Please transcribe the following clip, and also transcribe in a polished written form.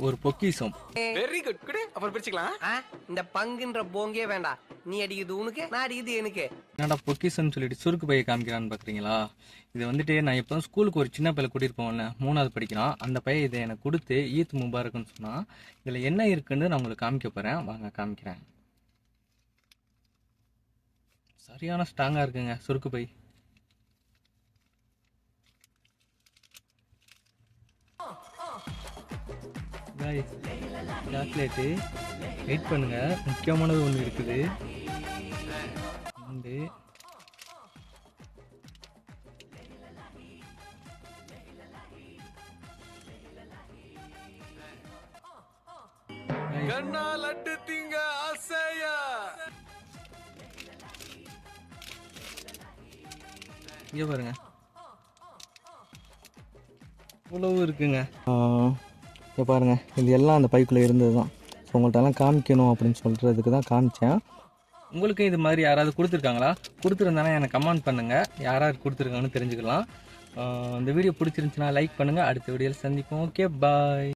ஒரு பொக்கிஷம். Very good குடு அப்புறம் பிரிச்சுக்கலாம். இந்த பங்குன்ற போங்கே வேண்டாம். நீ அடிக்குது உனக்கு, நான் அடிக்குது எனக்கு. என்னடா பொக்கிஷம்னு சொல்லிட்டு சுருக்கு பையை காமிக்கிறான்னு பாக்குறீங்களா? இது வந்துட்டு நான் இப்போ ஸ்கூலுக்கு ஒரு சின்ன பையன் கூட்டிட்டு போவேன்ல, 3வது படிக்கிறான். அந்த பையன் இதை எனக்கு கொடுத்து ஈத் முபாரக்னு சொன்னா, இதுல என்ன இருக்குன்னு நான் உங்களுக்கு காமிக்க போறேன். வாங்க காமிக்கிறேன். சரியான ஸ்ட்ராங்கா இருக்குங்க சுருக்கு பை. சாக்லேட்டு வெயிட் பண்ணுங்க, முக்கியமானது ஒன்று இருக்குது. கண்ணா லட்டு திங்க ஆசையா. இங்கே பாருங்க, இவ்வளவு இருக்குங்க. இங்கே பாருங்க, இது எல்லாம் அந்த பைக்குள்ளே இருந்தது தான். ஸோ உங்கள்கிட்ட எல்லாம் காமிக்கணும் அப்படின்னு சொல்கிறதுக்கு தான் காமிச்சேன். உங்களுக்கு இது மாதிரி யாராவது கொடுத்துருக்காங்களா? கொடுத்துருந்தானா எனக்கு கமெண்ட் பண்ணுங்கள், யாராவது கொடுத்துருக்காங்கன்னு தெரிஞ்சுக்கலாம். இந்த வீடியோ பிடிச்சிருந்துச்சுன்னா லைக் பண்ணுங்கள். அடுத்த வீடியோவில் சந்திப்போம். ஓகே, பாய்.